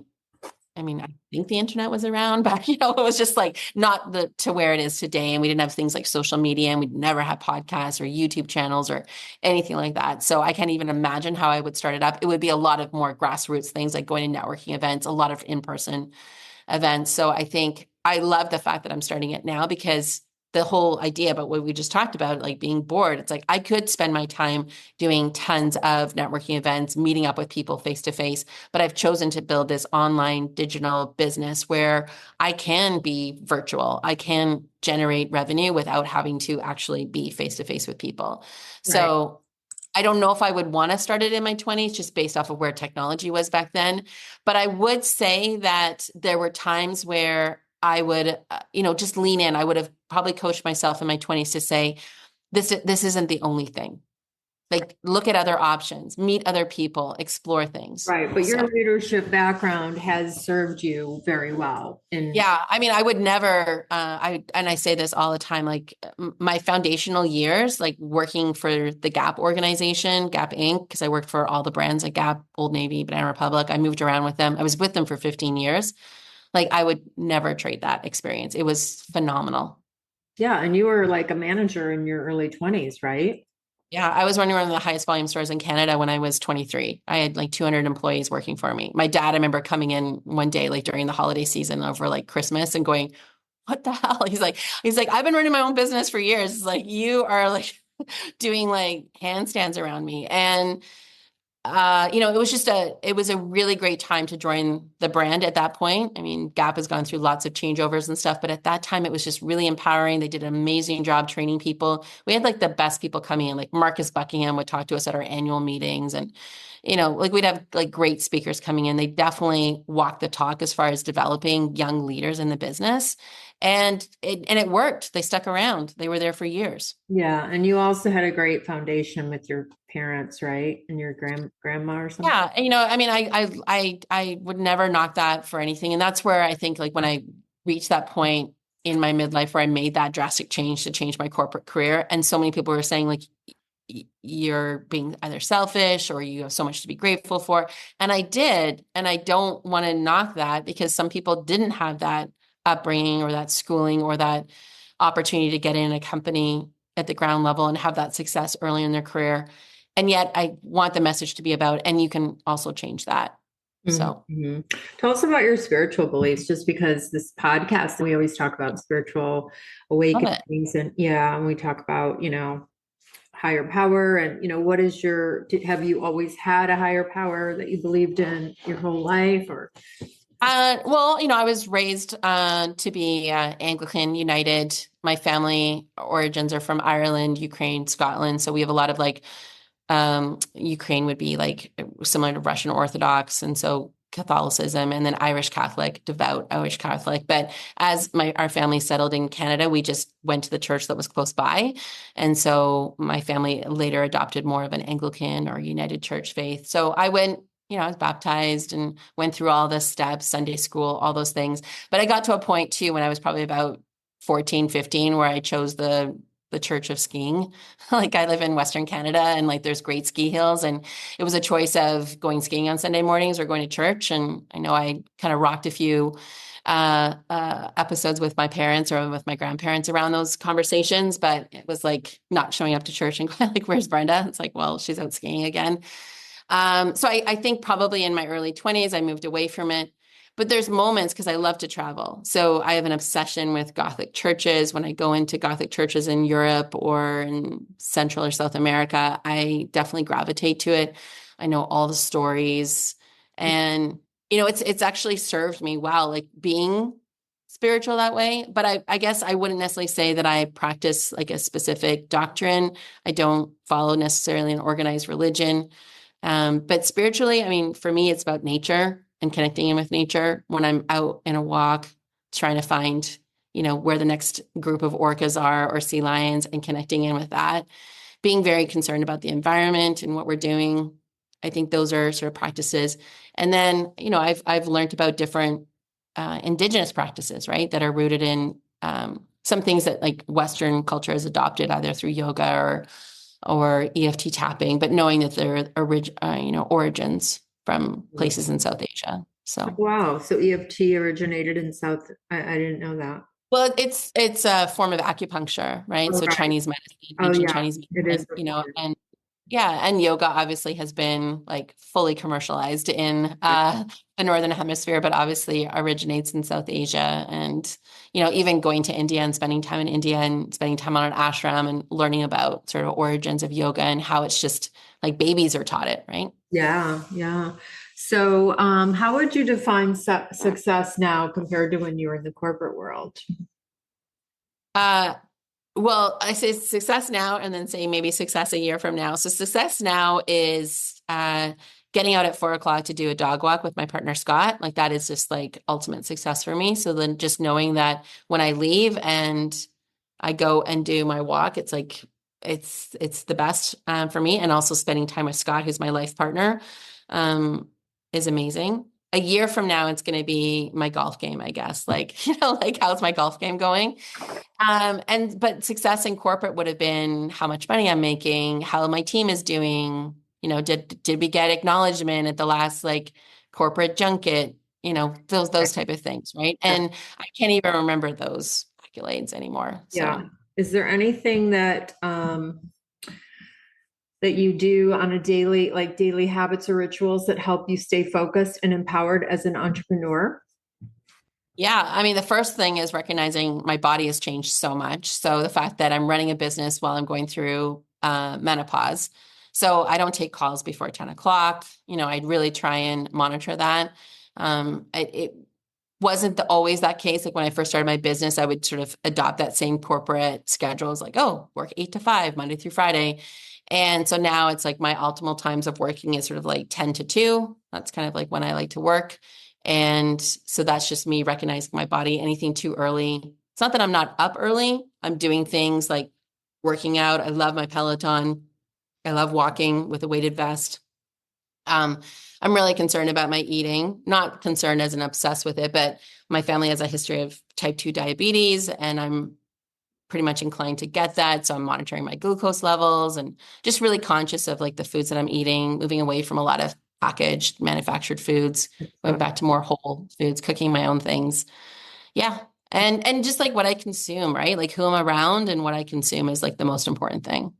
I think the internet was around, but it was just like not to where it is today. And we didn't have things like social media and we'd never have podcasts or YouTube channels or anything like that. So I can't even imagine how I would start it up. It would be a lot of more grassroots things like going to networking events, a lot of in-person events. So I think I love the fact that I'm starting it now because the whole idea about what we just talked about, like being bored. It's like I could spend my time doing tons of networking events, meeting up with people face to face, but I've chosen to build this online digital business where I can be virtual. I can generate revenue without having to actually be face to face with people. Right. So I don't know if I would want to start it in my 20s just based off of where technology was back then. But I would say that there were times where I would, just lean in. I would have probably coached myself in my 20s to say, this isn't the only thing. Like, look at other options, meet other people, explore things. Right. But your So, leadership background has served you very well. And yeah, I mean, I would never, and I say this all the time, like my foundational years, like working for the Gap organization, Gap Inc., because I worked for all the brands like Gap, Old Navy, Banana Republic. I moved around with them. I was with them for 15 years. Like, I would never trade that experience. It was phenomenal. yeah, and you were like a manager in your early 20s, right? Yeah, I was running one of the highest volume stores in Canada when I was 23. I had like 200 employees working for me. My dad, I remember coming in one day, like during the holiday season over like Christmas and going, what the hell? He's like, I've been running my own business for years. It's like, you are like doing like handstands around me. And it was a really great time to join the brand at that point. I mean, Gap has gone through lots of changeovers and stuff, but at that time it was just really empowering. They did an amazing job training people. We had like the best people coming in, like Marcus Buckingham would talk to us at our annual meetings, and like we'd have like great speakers coming in. They definitely walked the talk as far as developing young leaders in the business. And it worked. They stuck around. They were there for years. Yeah. And you also had a great foundation with your parents, right? And your grandma or something. Yeah, I mean, I would never knock that for anything, and that's where I think like when I reached that point in my midlife where I made that drastic change to change my corporate career, and so many people were saying like you're being either selfish or you have so much to be grateful for, and I did, and I don't want to knock that because some people didn't have that upbringing or that schooling or that opportunity to get in a company at the ground level and have that success early in their career. And yet I want the message to be about, and you can also change that. So Mhm. Tell us about your spiritual beliefs, just because this podcast, we always talk about spiritual love it. awakenings and yeah, and we talk about, higher power and, what is have you always had a higher power that you believed in your whole life or? Well, I was raised to be Anglican United. My family origins are from Ireland, Ukraine, Scotland. So we have a lot of like Ukraine would be like similar to Russian Orthodox, and so Catholicism, and then Irish Catholic, devout Irish Catholic. But as our family settled in Canada, we just went to the church that was close by, and so my family later adopted more of an Anglican or United Church faith. So I went. I was baptized and went through all the steps, Sunday school, all those things. But I got to a point too when I was probably about 14, 15, where I chose the church of skiing. Like I live in Western Canada and like there's great ski hills, and it was a choice of going skiing on Sunday mornings or going to church. And I know I kind of rocked a few episodes with my parents or with my grandparents around those conversations, but it was like not showing up to church and going like, where's Brenda? It's like, well, she's out skiing again. So I think probably in my early 20s, I moved away from it. But there's moments because I love to travel. So I have an obsession with Gothic churches. When I go into Gothic churches in Europe or in Central or South America, I definitely gravitate to it. I know all the stories. And, it's actually served me well, like being spiritual that way. But I guess I wouldn't necessarily say that I practice like a specific doctrine. I don't follow necessarily an organized religion. But spiritually, I mean, for me, it's about nature and connecting in with nature. When I'm out in a walk, trying to find, where the next group of orcas are or sea lions and connecting in with that, being very concerned about the environment and what we're doing. I think those are sort of practices. And then, I've learned about different indigenous practices, right, that are rooted in some things that like Western culture has adopted either through yoga or EFT tapping, but knowing that they're origins from places in South Asia. So Wow. So EFT originated in I didn't know that. well, it's a form of acupuncture, right? Oh, So right. Chinese medicine, Oh, ancient yeah, Chinese it is. medicine, and Yeah, and yoga obviously has been like fully commercialized in the Northern Hemisphere, but obviously originates in South Asia. And, even going to India and spending time in India and spending time on an ashram and learning about sort of origins of yoga and how it's just like babies are taught it, right? Yeah, yeah. So, how would you define success now compared to when you were in the corporate world? Uh, Well, I say success now and then say maybe success a year from now. So success now is getting out at 4 o'clock to do a dog walk with my partner, Scott. Like that is just like ultimate success for me. So then just knowing that when I leave and I go and do my walk, it's like, it's the best for me. And also spending time with Scott, who's my life partner, um, is amazing. A year from now, it's going to be my golf game, I guess. Like, like how's my golf game going? But success in corporate would have been how much money I'm making, how my team is doing, did we get acknowledgement at the last like corporate junket, those type of things, right? Yeah. And I can't even remember those accolades anymore. Yeah. So Is there anything that that you do on a daily, like daily habits or rituals that help you stay focused and empowered as an entrepreneur? yeah, I mean, the first thing is recognizing my body has changed so much. So the fact that I'm running a business while I'm going through menopause. So I don't take calls before 10 o'clock. I'd really try and monitor that. It wasn't always that case. Like when I first started my business, I would sort of adopt that same corporate schedule. It's like, oh, work 8 to 5, Monday through Friday. And so now it's like my optimal times of working is sort of like 10 to 2. That's kind of like when I like to work. And so that's just me recognizing my body. Anything too early. It's not that I'm not up early. I'm doing things like working out. I love my Peloton. I love walking with a weighted vest. I'm really concerned about my eating, not concerned as an obsessed with it, but my family has a history of type 2 diabetes and I'm pretty much inclined to get that. So I'm monitoring my glucose levels and just really conscious of like the foods that I'm eating, moving away from a lot of packaged manufactured foods, going back to more whole foods, cooking my own things. Yeah. And just like what I consume, right? Like who I'm around and what I consume is like the most important thing.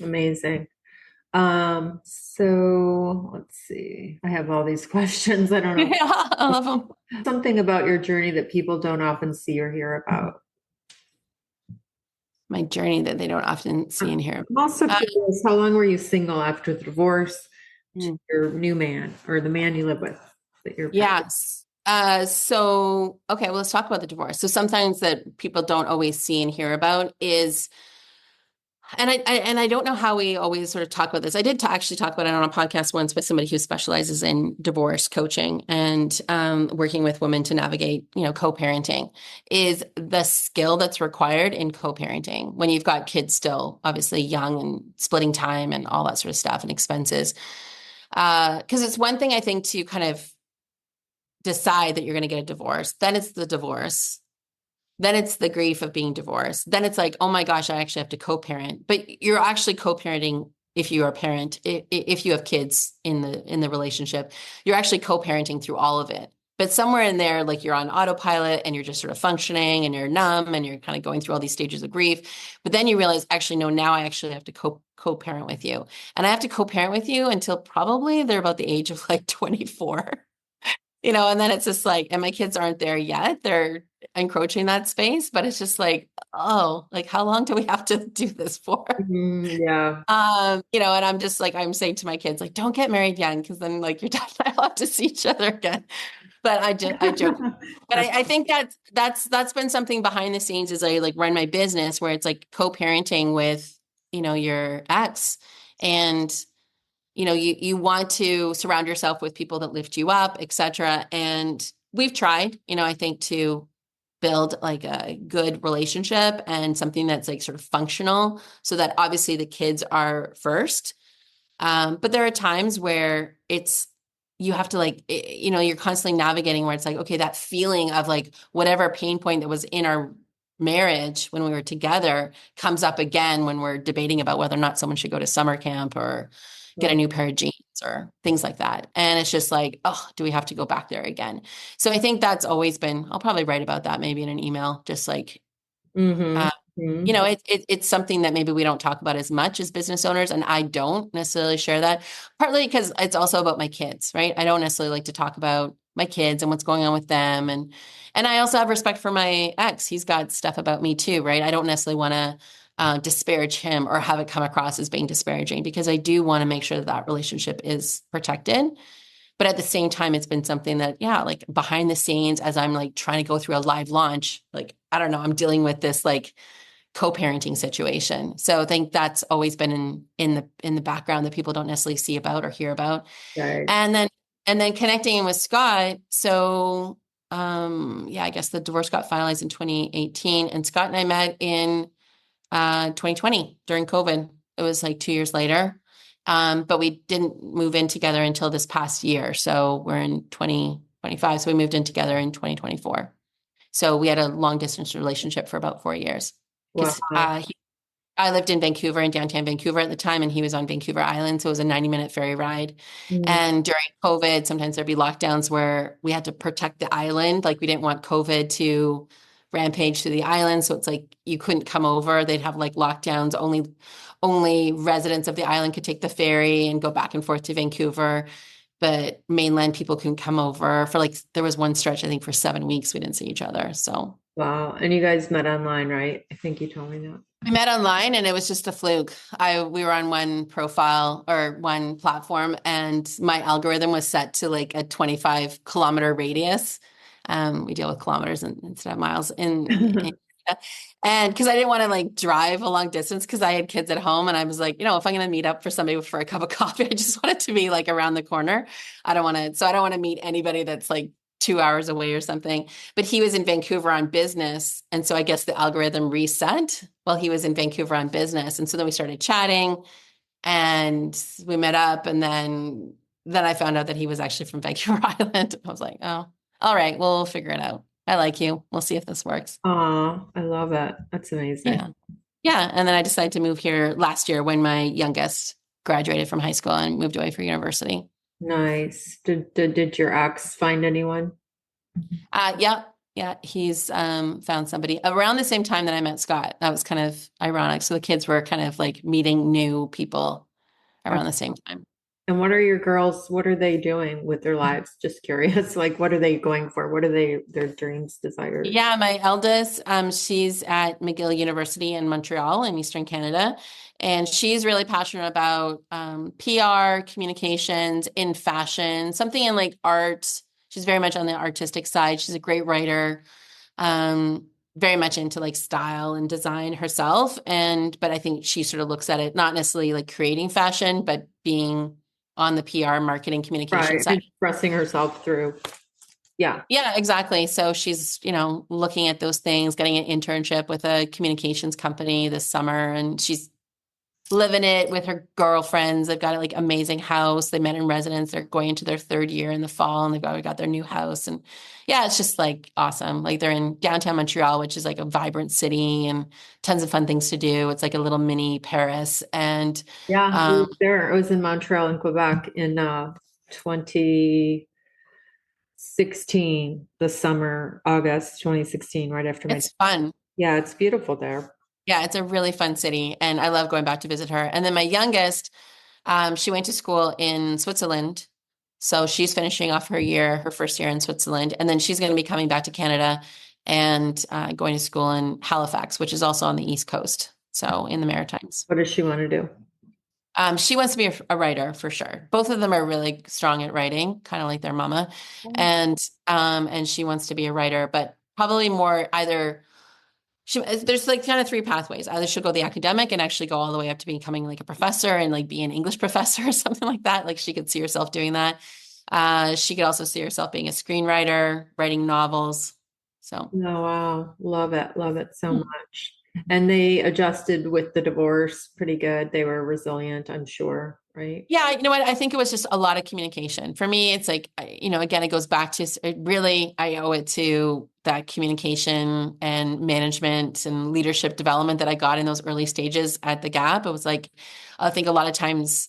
Amazing. So let's see. I have all these questions. I don't know. Yeah, I love them. Something about your journey that people don't often see or hear about. My journey that they don't often see and hear. I'm also curious, how long were you single after the divorce to Mm. your new man or the man you live with that you're Yes. Okay, well, let's talk about the divorce. So sometimes that people don't always see and hear about is, and I don't know how we always sort of talk about this. I did actually talk about it on a podcast once with somebody who specializes in divorce coaching and working with women to navigate, co-parenting is the skill that's required in co-parenting when you've got kids still obviously young and splitting time and all that sort of stuff and expenses. Because it's one thing I think to kind of decide that you're going to get a divorce, then it's the divorce. Then it's the grief of being divorced. Then it's like, oh my gosh, I actually have to co-parent. But you're actually co-parenting if you are a parent, if you have kids in the relationship, you're actually co-parenting through all of it. But somewhere in there, like you're on autopilot and you're just sort of functioning and you're numb and you're kind of going through all these stages of grief. But then you realize, actually, no, now I actually have to co-parent with you. And I have to co-parent with you until probably they're about the age of like 24. And then it's just like, and my kids aren't there yet. They're encroaching that space, but it's just like, oh, like how long do we have to do this for? yeah. And I'm just like, I'm saying to my kids, like, don't get married young, because then like your dad and I'll have to see each other again. But I joke. But I think that's been something behind the scenes as I like run my business where it's like co-parenting with, your ex. And you want to surround yourself with people that lift you up, et cetera. And we've tried, I think, to build like a good relationship and something that's like sort of functional so that obviously the kids are first. But there are times where you have to like, you're constantly navigating where it's like, okay, that feeling of like whatever pain point that was in our marriage when we were together comes up again when we're debating about whether or not someone should go to summer camp or get a new pair of jeans or things like that. And it's just like, oh, do we have to go back there again? So I think that's always been, I'll probably write about that maybe in an email, just like Mm-hmm. you Mhm. know, it's something that maybe we don't talk about as much as business owners, and I don't necessarily share that, partly because it's also about my kids, right? I don't necessarily like to talk about my kids and what's going on with them, and I also have respect for my ex. He's got stuff about me too, right? I don't necessarily want to disparage him or have it come across as being disparaging, because I do want to make sure that that relationship is protected. But at the same time, it's been something that, yeah, like behind the scenes, as I'm like trying to go through a live launch, like, I don't know, I'm dealing with this like co-parenting situation. So I think that's always been in the background that people don't necessarily see about or hear about. Right. And then connecting with Scott. So yeah, I guess the divorce got finalized in 2018, and Scott and I met in 2020 during COVID. It was like 2 years later. But we didn't move in together until this past year. So we're in 2025. So we moved in together in 2024. So we had a long distance relationship for about 4 years, because Wow. I lived in Vancouver, in downtown Vancouver at the time, and he was on Vancouver Island. So it was a 90-minute ferry ride. Mm. And during COVID, sometimes there'd be lockdowns where we had to protect the island. Like we didn't want COVID to rampage to the island. So it's like you couldn't come over. They'd have like lockdowns. Only residents of the island could take the ferry and go back and forth to Vancouver. But mainland people couldn't come over for like, there was one stretch, I think for 7 weeks, we didn't see each other. So Wow. And you guys met online, right? I think you told me that. we met online, and it was just a fluke. We were on one profile or one platform, and my algorithm was set to like a 25-kilometer radius. We deal with kilometers instead of miles and because I didn't want to like drive a long distance, because I had kids at home, and I was like, if I'm going to meet up for somebody for a cup of coffee, I just want it to be like around the corner. I don't want to meet anybody that's like 2 hours away or something. But he was in Vancouver on business. And so I guess the algorithm reset while he was in Vancouver on business. And so then we started chatting, and we met up. And then I found out that he was actually from Vancouver Island. I was like, oh, all right, we'll figure it out. I like you. We'll see if this works. Oh, I love it. That's amazing. Yeah. Yeah. And then I decided to move here last year when my youngest graduated from high school and moved away for university. Nice. Did your ex find anyone? Yeah, yeah, he's found somebody around the same time that I met Scott. That was kind of ironic. So the kids were kind of like meeting new people around the same time. And what are your girls, what are they doing with their lives? Just curious. Like, what are they going for? What are their dreams, desires? Yeah, my eldest, she's at McGill University in Montreal in Eastern Canada, and she's really passionate about PR, communications, in fashion, something in like art. She's very much on the artistic side. She's a great writer, very much into like style and design herself. But I think she sort of looks at it not necessarily like creating fashion, but being on the PR, marketing, communication Right. side. Expressing herself through. Yeah. Yeah, exactly. So she's, looking at those things, getting an internship with a communications company this summer, and she's living it with her girlfriends. They've got a like amazing house. They met in residence. They're going into their third year in the fall, and they've already got their new house. And yeah, it's just like awesome. Like they're in downtown Montreal, which is like a vibrant city and tons of fun things to do. It's like a little mini Paris. And Yeah. I um, was there. I was in Montreal and Quebec in 2016, the summer, August 2016, right after my, it's fun. yeah, it's beautiful there. Yeah, it's a really fun city, and I love going back to visit her. And then my youngest, she went to school in Switzerland, so she's finishing off her first year in Switzerland, and then she's going to be coming back to Canada and going to school in Halifax, which is also on the East Coast, so in the Maritimes. What does she want to do? She wants to be a writer for sure. Both of them are really strong at writing, kind of like their mama, and she wants to be a writer, but probably more either. There's like kind of three pathways. Either she'll go the academic and actually go all the way up to becoming like a professor and like be an English professor or something like that. Like she could see herself doing that. She could also see herself being a screenwriter, writing novels. So, Oh, wow. Love it. Love it so much. And they adjusted with the divorce pretty good. They were resilient, I'm sure, right? yeah, you know what? I think it was just a lot of communication. For me, it's like, again, it goes back to really, I owe it to that communication and management and leadership development that I got in those early stages at the Gap. It was like, I think a lot of times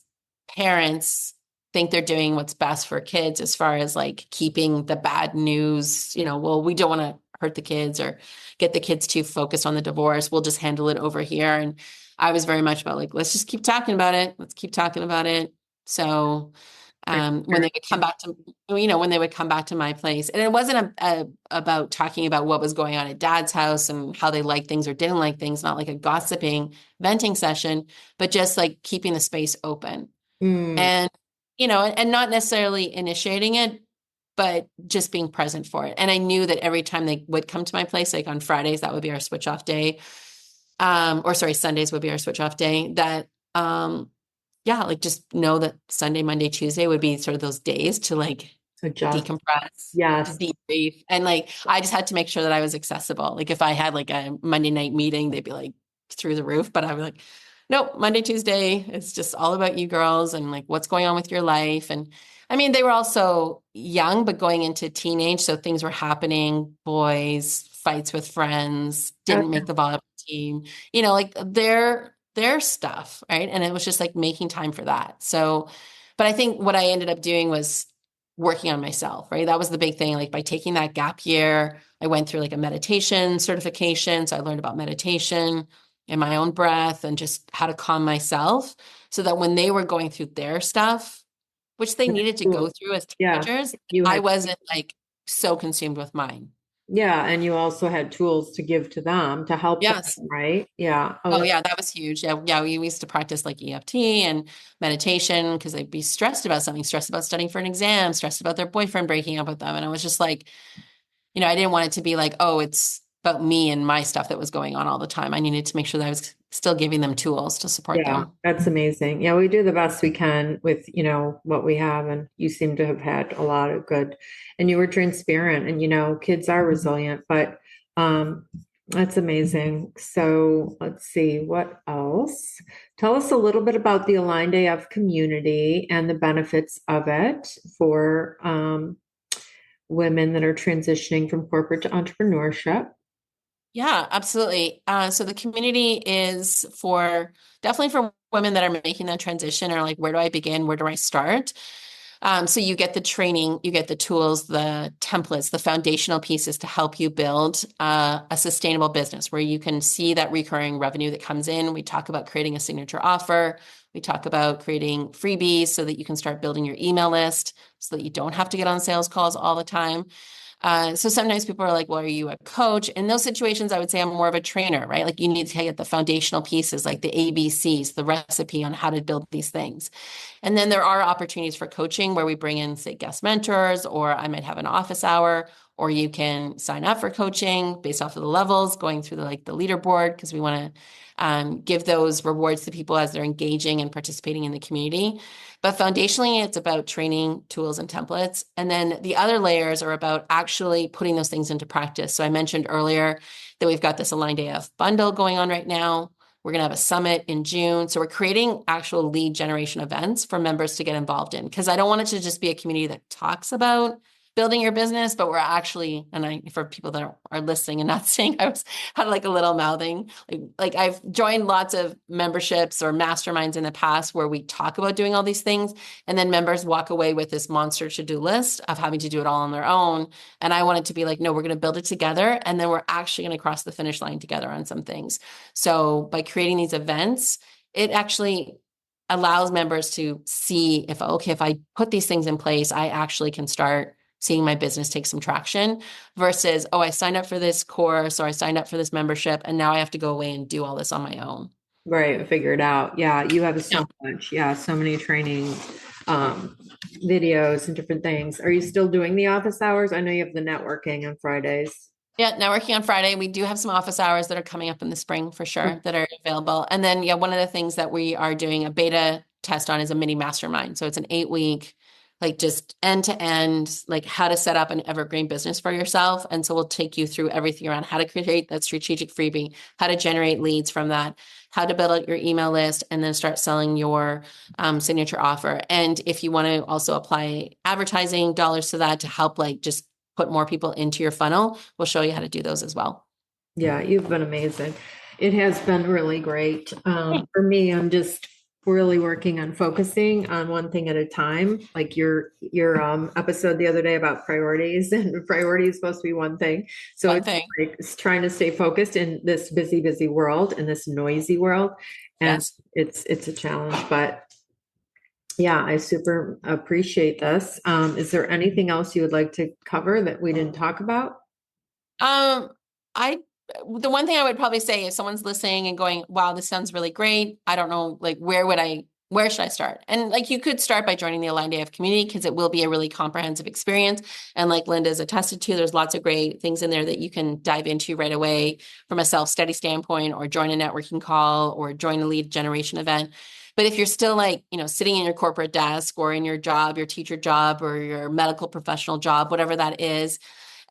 parents think they're doing what's best for kids as far as like keeping the bad news, well, we don't want hurt the kids or get the kids too focused on the divorce. We'll just handle it over here. And I was very much about like, let's just keep talking about it. Let's keep talking about it. So when they would come back to, when they would come back to my place, and it wasn't about talking about what was going on at dad's house and how they liked things or didn't like things, not like a gossiping, venting session, but just like keeping the space open and, and not necessarily initiating it, but just being present for it. And I knew that every time they would come to my place, like on Fridays, that would be our switch off day. Sundays would be our switch off day that, like just know that Sunday, Monday, Tuesday would be sort of those days to like Adjust. decompress, Yes. debrief. And like, I just had to make sure that I was accessible. Like if I had like a Monday night meeting, they'd be like through the roof, but I was like, nope, Monday, Tuesday, it's just all about you girls and like what's going on with your life. And I mean, they were also young, but going into teenage. So things were happening, boys, fights with friends, didn't make the volleyball team, like their stuff, right? And it was just like making time for that. So, but I think what I ended up doing was working on myself, right? That was the big thing. Like by taking that gap year, I went through like a meditation certification. So I learned about meditation and my own breath and just how to calm myself so that when they were going through their stuff, which they needed to go through as teenagers, I wasn't like so consumed with mine. Yeah. And you also had tools to give to them to help them, right? Yeah. Oh yeah, that was huge. Yeah. Yeah. We used to practice like EFT and meditation because they'd be stressed about something, stressed about studying for an exam, stressed about their boyfriend breaking up with them. And I was just like, I didn't want it to be like, oh, it's about me and my stuff that was going on all the time. I needed to make sure that I was still giving them tools to support them. That's amazing. Yeah, we do the best we can with, what we have. And you seem to have had a lot of good, and you were transparent and, kids are resilient, but that's amazing. So let's see, what else? Tell us a little bit about the Aligned AF community and the benefits of it for women that are transitioning from corporate to entrepreneurship. Yeah, absolutely. So the community is definitely for women that are making that transition or like, where do I begin? Where do I start? So you get the training, you get the tools, the templates, the foundational pieces to help you build a sustainable business where you can see that recurring revenue that comes in. We talk about creating a signature offer. We talk about creating freebies so that you can start building your email list so that you don't have to get on sales calls all the time. So sometimes people are like, well, are you a coach? In those situations, I would say I'm more of a trainer, right? Like you need to get the foundational pieces, like the ABCs, the recipe on how to build these things. And then there are opportunities for coaching where we bring in, say, guest mentors, or I might have an office hour, or you can sign up for coaching based off of the levels, going through the leaderboard, because we want to give those rewards to people as they're engaging and participating in the community. But foundationally, it's about training tools and templates. And then the other layers are about actually putting those things into practice. So I mentioned earlier that we've got this Aligned AF bundle going on right now. We're going to have a summit in June. So we're creating actual lead generation events for members to get involved in, because I don't want it to just be a community that talks about building your business, but we're actually, for people that are listening and not seeing, had like a little mouthing, like I've joined lots of memberships or masterminds in the past where we talk about doing all these things. And then members walk away with this monster to-do list of having to do it all on their own. And I want it to be like, no, we're going to build it together. And then we're actually going to cross the finish line together on some things. So by creating these events, it actually allows members to see if I put these things in place, I actually can start seeing my business take some traction versus, oh, I signed up for this course or I signed up for this membership and now I have to go away and do all this on my own. Right. Figure it out. Yeah. You have so much. Yeah. So many training videos and different things. Are you still doing the office hours? I know you have the networking on Fridays. Yeah, networking on Friday. We do have some office hours that are coming up in the spring for sure that are available. And then, one of the things that we are doing a beta test on is a mini mastermind. So it's an 8-week, like just end to end, like how to set up an evergreen business for yourself. And so we'll take you through everything around how to create that strategic freebie, how to generate leads from that, how to build out your email list, and then start selling your signature offer. And if you want to also apply advertising dollars to that to help just put more people into your funnel, we'll show you how to do those as well. Yeah, you've been amazing. It has been really great. For me, I'm just really working on focusing on one thing at a time, like your episode the other day about priorities, and priority is supposed to be one thing. So One it's thing. like it's trying to stay focused in this busy world, in this noisy world. And Yes. it's a challenge, but yeah, I super appreciate this. Is there anything else you would like to cover that we didn't talk about? Um, I the one thing I would probably say if someone's listening and going, wow, this sounds really great. I don't know, like where should I start? And like you could start by joining the Aligned AF community because it will be a really comprehensive experience. And like Linda's attested to, there's lots of great things in there that you can dive into right away from a self-study standpoint, or join a networking call, or join a lead generation event. But if you're still like, sitting in your corporate desk or in your job, your teacher job or your medical professional job, whatever that is,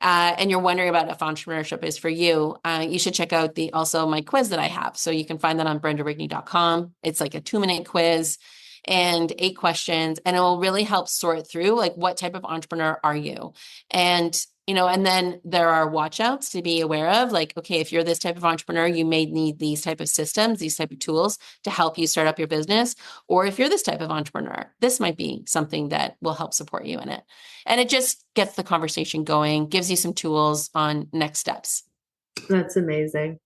and you're wondering about if entrepreneurship is for you, you should check out also my quiz that I have. So you can find that on brendarigney.com. It's like a 2-minute quiz and 8 questions, and it will really help sort through like what type of entrepreneur are you? And then there are watch outs to be aware of, like, okay, if you're this type of entrepreneur, you may need these type of systems, these type of tools to help you start up your business. Or if you're this type of entrepreneur, this might be something that will help support you in it. And it just gets the conversation going, gives you some tools on next steps. That's amazing.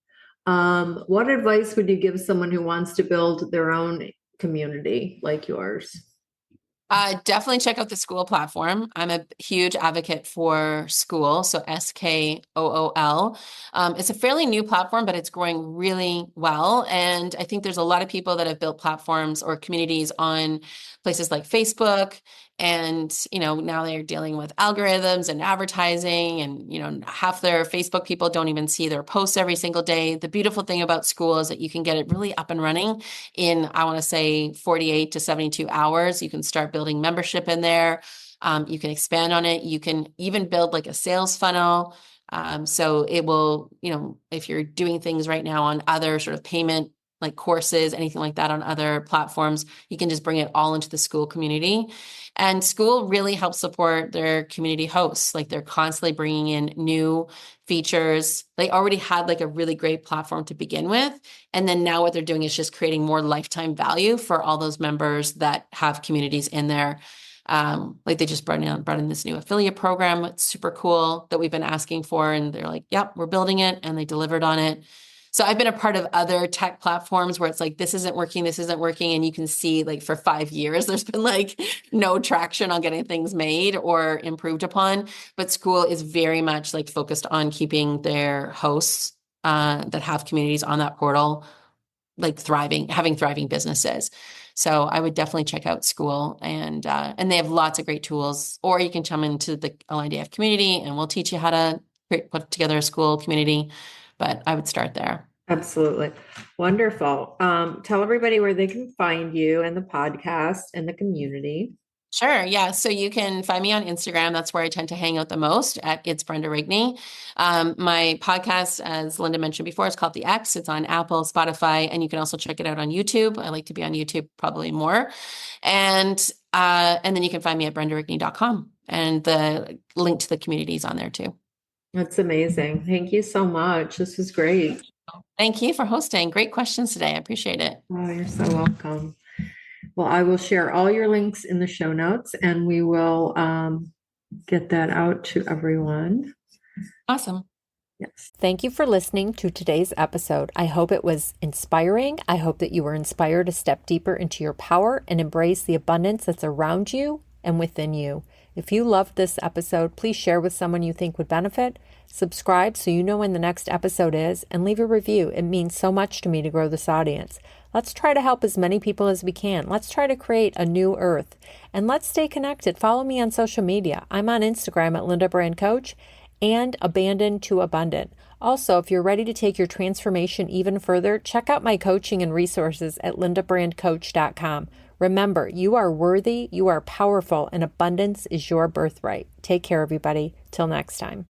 What advice would you give someone who wants to build their own community like yours? Definitely check out the School platform. I'm a huge advocate for School, so SKOOL. It's a fairly new platform, but it's growing really well. And I think there's a lot of people that have built platforms or communities on places like Facebook. And, now they're dealing with algorithms and advertising, and, half their Facebook people don't even see their posts every single day. The beautiful thing about School is that you can get it really up and running in, I want to say, 48 to 72 hours. You can start building membership in there. You can expand on it. You can even build like a sales funnel. So it will, if you're doing things right now on other sort of payment, like courses, anything like that on other platforms, you can just bring it all into the School community. And School really helps support their community hosts. Like they're constantly bringing in new features. They already had like a really great platform to begin with. And then now what they're doing is just creating more lifetime value for all those members that have communities in there. Like they just brought in this new affiliate program. It's super cool that we've been asking for. And they're like, yep, we're building it. And they delivered on it. So I've been a part of other tech platforms where it's like, this isn't working. And you can see like for 5 years, there's been like no traction on getting things made or improved upon. But School is very much like focused on keeping their hosts that have communities on that portal, like having thriving businesses. So I would definitely check out School, and they have lots of great tools. Or you can come into the Aligned AF community and we'll teach you how to put together a School community. But I would start there. Absolutely. Wonderful. Tell everybody where they can find you and the podcast and the community. Sure. Yeah. So you can find me on Instagram. That's where I tend to hang out the most at It's Brenda Rigney. My podcast, as Linda mentioned before, is called The X. It's on Apple, Spotify, and you can also check it out on YouTube. I like to be on YouTube probably more. And then you can find me at brendarigney.com, and the link to the community is on there too. That's amazing. Thank you so much. This was great. Thank you for hosting. Great questions today. I appreciate it. Oh, you're so welcome. Well, I will share all your links in the show notes, and we will get that out to everyone. Awesome. Yes. Thank you for listening to today's episode. I hope it was inspiring. I hope that you were inspired to step deeper into your power and embrace the abundance that's around you and within you. If you loved this episode, please share with someone you think would benefit. Subscribe so you know when the next episode is, and leave a review. It means so much to me to grow this audience. Let's try to help as many people as we can. Let's try to create a new earth. And let's stay connected. Follow me on social media. I'm on Instagram at Linda Brand Coach and Abandoned to Abundant. Also, if you're ready to take your transformation even further, check out my coaching and resources at lindabrandcoach.com. Remember, you are worthy, you are powerful, and abundance is your birthright. Take care, everybody. Till next time.